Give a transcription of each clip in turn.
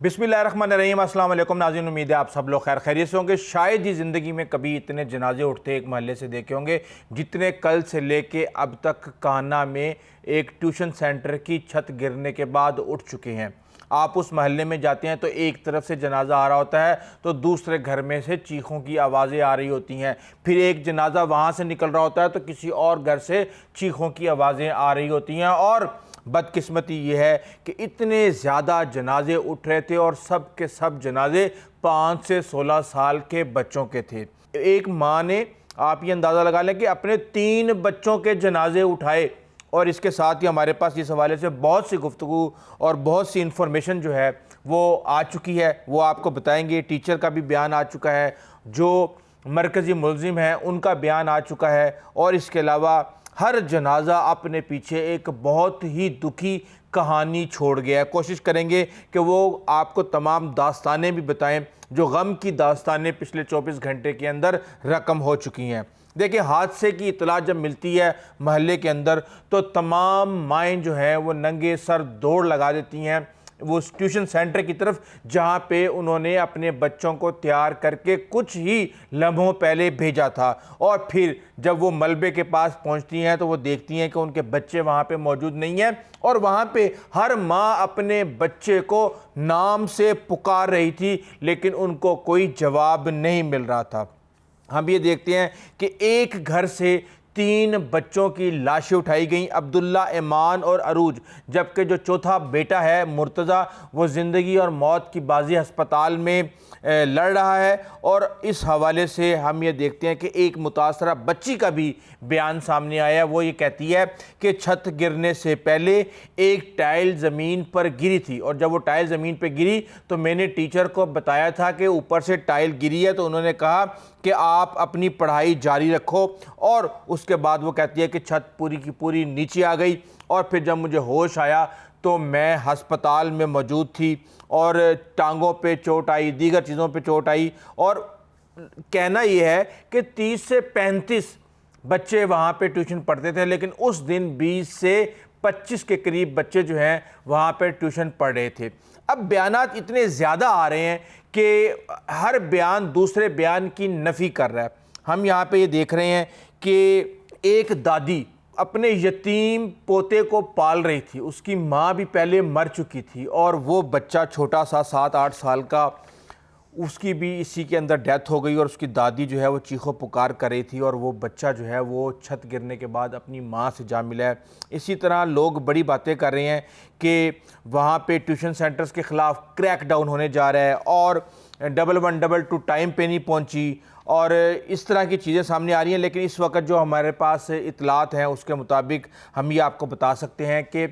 बिस्मिल्लाहिर्रहमानिर्रहीम। अस्सलाम वालेकुम नाज़रीन, उम्मीद है आप सब लोग खैर खैरियत से होंगे। शायद ही ज़िंदगी में कभी इतने जनाजे उठते एक महल्ले से देखे होंगे जितने कल से लेके अब तक कान्हा में एक ट्यूशन सेंटर की छत गिरने के बाद उठ चुके हैं। आप उस महल्ले में जाते हैं तो एक तरफ से जनाजा आ रहा होता है तो दूसरे घर में से चीखों की आवाज़ें आ रही होती हैं, फिर एक जनाजा वहाँ से निकल रहा होता है तो किसी और घर से चीखों की आवाज़ें आ रही होती हैं। और बदकिस्मती ये है कि इतने ज़्यादा जनाजे उठ रहे थे और सब के सब जनाजे 5 से 16 साल के बच्चों के थे। एक माँ ने, आप ये अंदाज़ा लगा लें कि अपने 3 बच्चों के जनाजे उठाए। और इसके साथ ही हमारे पास इस हवाले से बहुत सी गुफ्तगू और बहुत सी इन्फॉर्मेशन जो है वो आ चुकी है, वो आपको बताएंगे। टीचर का भी बयान आ चुका है, जो मरकज़ी मुलजिम है उनका बयान आ चुका है, और इसके अलावा हर जनाजा अपने पीछे एक बहुत ही दुखी कहानी छोड़ गया है। कोशिश करेंगे कि वो आपको तमाम दास्तानें भी बताएं, जो गम की दास्तानें पिछले 24 घंटे के अंदर रकम हो चुकी हैं। देखिए, हादसे की इत्तला जब मिलती है महल्ले के अंदर तो तमाम माएँ जो हैं वो नंगे सर दौड़ लगा देती हैं वो उस ट्यूशन सेंटर की तरफ जहाँ पे उन्होंने अपने बच्चों को तैयार करके कुछ ही लम्हों पहले भेजा था। और फिर जब वो मलबे के पास पहुँचती हैं तो वो देखती हैं कि उनके बच्चे वहाँ पे मौजूद नहीं हैं, और वहाँ पे हर माँ अपने बच्चे को नाम से पुकार रही थी लेकिन उनको कोई जवाब नहीं मिल रहा था। हम ये देखते हैं कि एक घर से 3 बच्चों की लाशें उठाई गईं, अब्दुल्ला, ईमान और अरूज, जबकि जो चौथा बेटा है मुर्तज़ा वो ज़िंदगी और मौत की बाजी अस्पताल में लड़ रहा है। और इस हवाले से हम ये देखते हैं कि एक मुतासरा बच्ची का भी बयान सामने आया। वो ये कहती है कि छत गिरने से पहले एक टाइल ज़मीन पर गिरी थी, और जब वो टाइल ज़मीन पर गिरी तो मैंने टीचर को बताया था कि ऊपर से टाइल गिरी है, तो उन्होंने कहा कि आप अपनी पढ़ाई जारी रखो। और उसके बाद वो कहती है कि छत पूरी की पूरी नीचे आ गई, और फिर जब मुझे होश आया तो मैं हस्पताल में मौजूद थी और टांगों पे चोट आई, दीगर चीज़ों पे चोट आई। और कहना यह है कि 30 से 35 बच्चे वहाँ पे ट्यूशन पढ़ते थे, लेकिन उस दिन 20 से 25 के करीब बच्चे जो हैं वहाँ पे ट्यूशन पढ़ रहे थे। अब बयानात इतने ज़्यादा आ रहे हैं कि हर बयान दूसरे बयान की नफ़ी कर रहा है। हम यहाँ पे ये देख रहे हैं कि एक दादी अपने यतीम पोते को पाल रही थी, उसकी माँ भी पहले मर चुकी थी, और वो बच्चा छोटा सा 7-8 साल का, उसकी भी इसी के अंदर डेथ हो गई, और उसकी दादी जो है वो चीखो पुकार कर रही थी, और वो बच्चा जो है वो छत गिरने के बाद अपनी माँ से जा मिला है। इसी तरह लोग बड़ी बातें कर रहे हैं कि वहाँ पे ट्यूशन सेंटर्स के ख़िलाफ़ क्रैक डाउन होने जा रहा है, और 1122 टाइम पे नहीं पहुँची, और इस तरह की चीज़ें सामने आ रही हैं। लेकिन इस वक्त जो हमारे पास इतलात हैं उसके मुताबिक हम ये आपको बता सकते हैं कि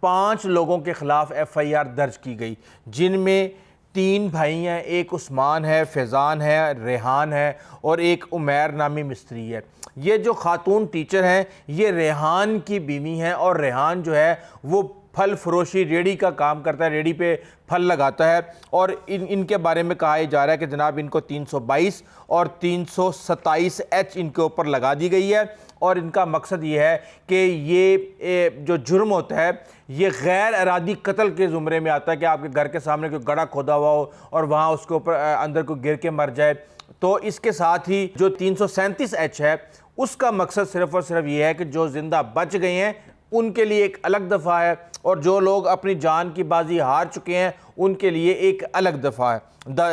5 लोगों के ख़िलाफ़ FIR दर्ज की गई, जिनमें 3 भाई हैं, एक उस्मान है, फैज़ान है, रेहान है, और एक उमैर नामी मिस्त्री है। ये जो खातून टीचर हैं ये रेहान की बीवी हैं, और रेहान जो है वो फल फरोशी रेडी का काम करता है, रेडी पे फल लगाता है। और इनके बारे में कहा जा रहा है कि जनाब इनको 322 और 327H इनके ऊपर लगा दी गई है, और इनका मकसद ये है कि ये जो जुर्म होता है ये गैर इरादी कत्ल के ज़ुमरे में आता है कि आपके घर के सामने कोई गड्ढा खोदा हुआ हो और वहाँ उसके ऊपर अंदर कोई गिर के मर जाए। तो इसके साथ ही जो 337H है उसका मकसद सिर्फ़ और सिर्फ ये है कि जो ज़िंदा बच गए हैं उनके लिए एक अलग दफ़ा है, और जो लोग अपनी जान की बाजी हार चुके हैं उनके लिए एक अलग दफ़ा है,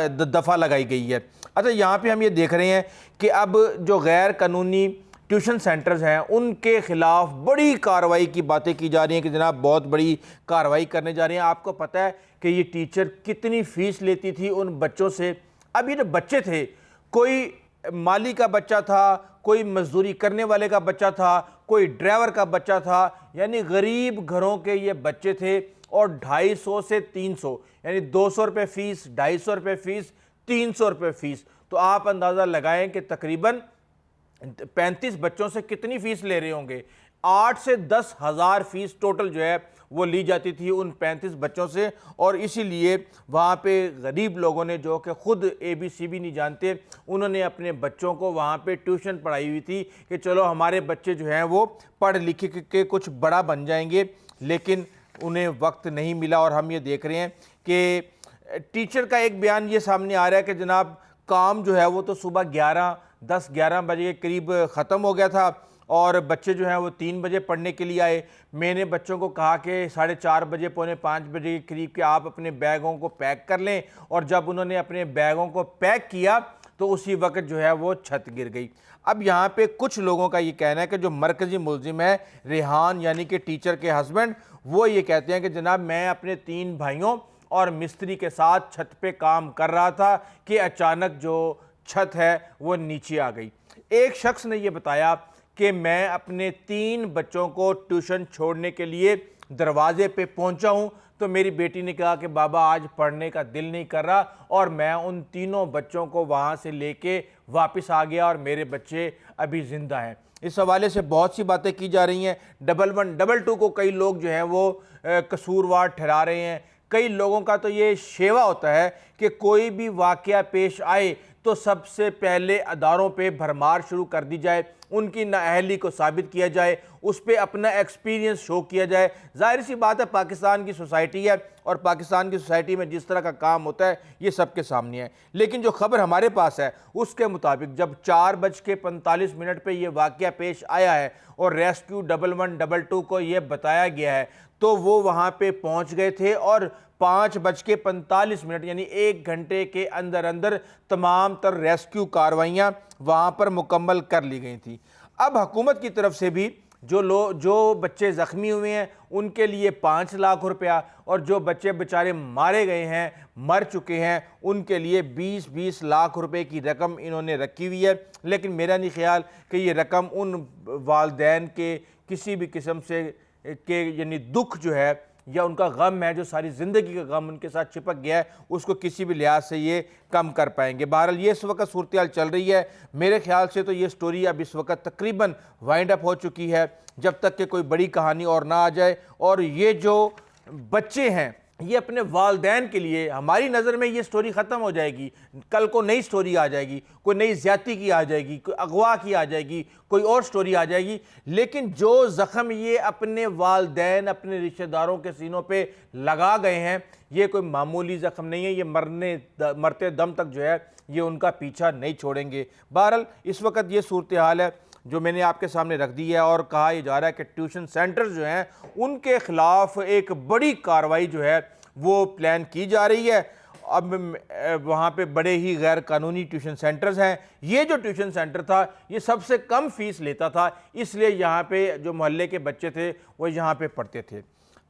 दफ़ा लगाई गई है। अच्छा, यहाँ पे हम ये देख रहे हैं कि अब जो गैर कानूनी ट्यूशन सेंटर्स हैं उनके ख़िलाफ़ बड़ी कार्रवाई की बातें की जा रही हैं कि जनाब बहुत बड़ी कार्रवाई करने जा रही हैं। आपको पता है कि ये टीचर कितनी फ़ीस लेती थी उन बच्चों से। अब ये जो बच्चे थे, कोई माली का बच्चा था, कोई मजदूरी करने वाले का बच्चा था, कोई ड्राइवर का बच्चा था, यानी गरीब घरों के ये बच्चे थे। और 250 से 300 यानी 200 रुपये फ़ीस, 250 रुपये फ़ीस, 300 रुपये फ़ीस। तो आप अंदाज़ा लगाएं कि तकरीबन 35 बच्चों से कितनी फ़ीस ले रहे होंगे। 8 से 10 हज़ार फ़ीस टोटल जो है वो ली जाती थी उन 35 बच्चों से। और इसीलिए वहाँ पे गरीब लोगों ने, जो कि ख़ुद ABC भी नहीं जानते, उन्होंने अपने बच्चों को वहाँ पे ट्यूशन पढ़ाई हुई थी कि चलो हमारे बच्चे जो हैं वो पढ़ लिख के कुछ बड़ा बन जाएंगे। लेकिन उन्हें वक्त नहीं मिला, और हम ये देख रहे हैं कि टीचर का एक बयान ये सामने आ रहा है कि जनाब काम जो है वो तो सुबह 10-11 बजे के करीब ख़त्म हो गया था और बच्चे जो हैं वो 3 बजे पढ़ने के लिए आए। मैंने बच्चों को कहा कि 4:30 बजे, पौने 5 बजे के करीब कि आप अपने बैगों को पैक कर लें, और जब उन्होंने अपने बैगों को पैक किया तो उसी वक्त जो है वो छत गिर गई। अब यहाँ पे कुछ लोगों का ये कहना है कि जो मरकज़ी मुलजिम है रेहान यानी कि टीचर के हस्बैंड, वो ये कहते हैं कि जनाब मैं अपने 3 भाइयों और मिस्त्री के साथ छत पे काम कर रहा था कि अचानक जो छत है वो नीचे आ गई। एक शख्स ने ये बताया कि मैं अपने 3 बच्चों को ट्यूशन छोड़ने के लिए दरवाजे पे पहुंचा हूं तो मेरी बेटी ने कहा कि बाबा आज पढ़ने का दिल नहीं कर रहा, और मैं उन तीनों बच्चों को वहां से लेके वापस आ गया और मेरे बच्चे अभी ज़िंदा हैं। इस हवाले से बहुत सी बातें की जा रही हैं। 11 22 को कई लोग जो हैं वो कसूरवार ठहरा रहे हैं। कई लोगों का तो ये शेवा होता है कि कोई भी वाक़या पेश आए तो सबसे पहले अदारों पे भरमार शुरू कर दी जाए, उनकी नाअहली को साबित किया जाए, उस पर अपना एक्सपीरियंस शो किया जाए। ज़ाहिर सी बात है पाकिस्तान की सोसाइटी है और पाकिस्तान की सोसाइटी में जिस तरह का काम होता है ये सबके सामने है। लेकिन जो खबर हमारे पास है उसके मुताबिक जब 4:45 पे ये वाक़या पेश आया है और रेस्क्यू 1122 को ये बताया गया है तो वो वहाँ पे पहुँच गए थे और 5:45 यानी 1 घंटे के अंदर अंदर तमाम तर रेस्क्यू कार्रवाइयाँ वहाँ पर मुकम्मल कर ली गई थी। अब हुकूमत की तरफ से भी जो बच्चे ज़ख्मी हुए हैं उनके लिए 5 लाख रुपया, और जो बच्चे बेचारे मारे गए हैं, मर चुके हैं, उनके लिए 20-20 लाख रुपए की रकम इन्होंने रखी हुई है। लेकिन मेरा नहीं ख्याल कि ये रकम उन वालदैन के किसी भी किस्म से के यानी दुख जो है या उनका गम है, जो सारी ज़िंदगी का गम उनके साथ चिपक गया है, उसको किसी भी लिहाज से ये कम कर पाएंगे। बहरहाल ये इस वक्त सूरत चल रही है। मेरे ख्याल से तो ये स्टोरी अब इस वक्त तकरीबन वाइंड अप हो चुकी है, जब तक कि कोई बड़ी कहानी और ना आ जाए। और ये जो बच्चे हैं ये अपने वालदैन के लिए, हमारी नज़र में ये स्टोरी ख़त्म हो जाएगी, कल को नई स्टोरी आ जाएगी, कोई नई ज़्यादती की आ जाएगी, कोई अगवा की आ जाएगी, कोई और स्टोरी आ जाएगी। लेकिन जो ज़ख़म ये अपने वालदैन, अपने रिश्तेदारों के सीनों पे लगा गए हैं, ये कोई मामूली ज़ख़म नहीं है। ये मरते दम तक जो है ये उनका पीछा नहीं छोड़ेंगे। बहरहाल इस वक्त ये सूरत हाल है जो मैंने आपके सामने रख दी है, और कहा यह जा रहा है कि ट्यूशन सेंटर्स जो हैं उनके ख़िलाफ़ एक बड़ी कार्रवाई जो है वो प्लान की जा रही है। अब वहाँ पे बड़े ही गैर कानूनी ट्यूशन सेंटर्स हैं। ये जो ट्यूशन सेंटर था ये सबसे कम फ़ीस लेता था, इसलिए यहाँ पे जो मोहल्ले के बच्चे थे वो यहाँ पे पढ़ते थे।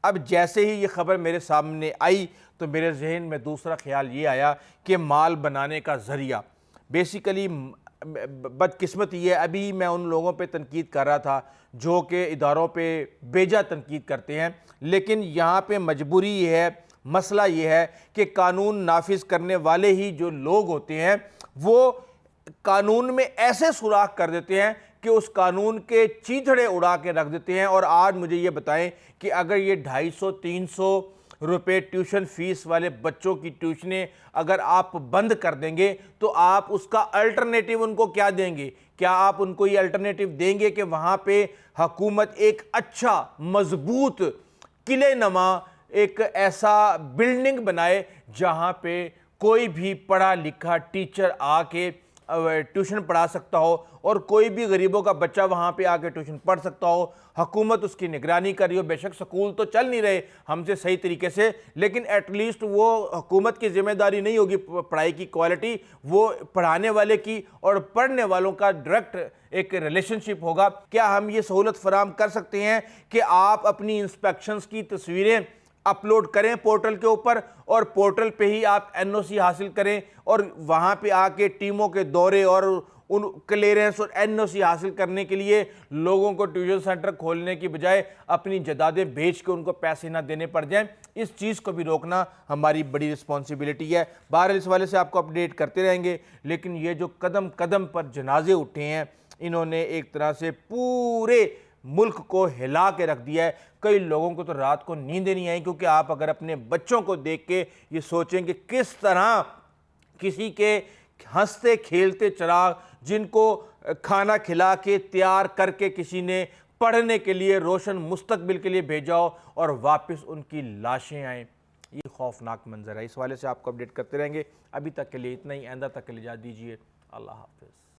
अब जैसे ही ये ख़बर मेरे सामने आई तो मेरे जहन में दूसरा ख्याल ये आया कि माल बनाने का ज़रिया, बेसिकली बदकिस्मती है। अभी मैं उन लोगों पे तनकीद कर रहा था जो कि इदारों पे बेजा तनकीद करते हैं, लेकिन यहाँ पे मजबूरी ये है, मसला ये है कि कानून नाफिज करने वाले ही जो लोग होते हैं वो कानून में ऐसे सुराख कर देते हैं कि उस कानून के चीथड़े उड़ा के रख देते हैं। और आज मुझे ये बताएं कि अगर ये 250-300 रुपये ट्यूशन फ़ीस वाले बच्चों की ट्यूशनें अगर आप बंद कर देंगे तो आप उसका अल्टरनेटिव उनको क्या देंगे? क्या आप उनको ये अल्टरनेटिव देंगे कि वहाँ पे हुकूमत एक अच्छा मजबूत किले नमा एक ऐसा बिल्डिंग बनाए जहाँ पे कोई भी पढ़ा लिखा टीचर आके ट्यूशन पढ़ा सकता हो और कोई भी गरीबों का बच्चा वहाँ पे आके ट्यूशन पढ़ सकता हो, हुकूमत उसकी निगरानी कर रही हो। बेशक स्कूल तो चल नहीं रहे हमसे सही तरीके से, लेकिन एटलीस्ट वो हुकूमत की जिम्मेदारी नहीं होगी पढ़ाई की क्वालिटी, वो पढ़ाने वाले की और पढ़ने वालों का डायरेक्ट एक रिलेशनशिप होगा। क्या हम ये सहूलत फराम कर सकते हैं कि आप अपनी इंस्पेक्शंस की तस्वीरें अपलोड करें पोर्टल के ऊपर और पोर्टल पे ही आप एनओसी हासिल करें और वहाँ पे आके टीमों के दौरे और उन क्लियरेंस और एनओसी हासिल करने के लिए लोगों को ट्यूशन सेंटर खोलने की बजाय अपनी जदादें बेच के उनको पैसे ना देने पड़ जाएं। इस चीज़ को भी रोकना हमारी बड़ी रिस्पॉन्सिबिलिटी है। बहरहाल इस वाले से आपको अपडेट करते रहेंगे, लेकिन ये जो कदम कदम पर जनाजे उठे हैं इन्होंने एक तरह से पूरे मुल्क को हिला के रख दिया है। कई लोगों को तो रात को नींद नहीं आई, क्योंकि आप अगर अपने बच्चों को देख के ये सोचें कि किस तरह किसी के हंसते खेलते चिराग जिनको खाना खिला के तैयार करके किसी ने पढ़ने के लिए रोशन मुस्तकबिल के लिए भेजा हो और वापस उनकी लाशें आएँ। یہ خوفناک منظر ہے۔ اس حوالے سے آپ کو اپڈیٹ کرتے رہیں گے۔ ابھی تک کے لیے اتنا ہی، آئندہ تک کے لیے اجازت دیجیے۔ اللہ حافظ۔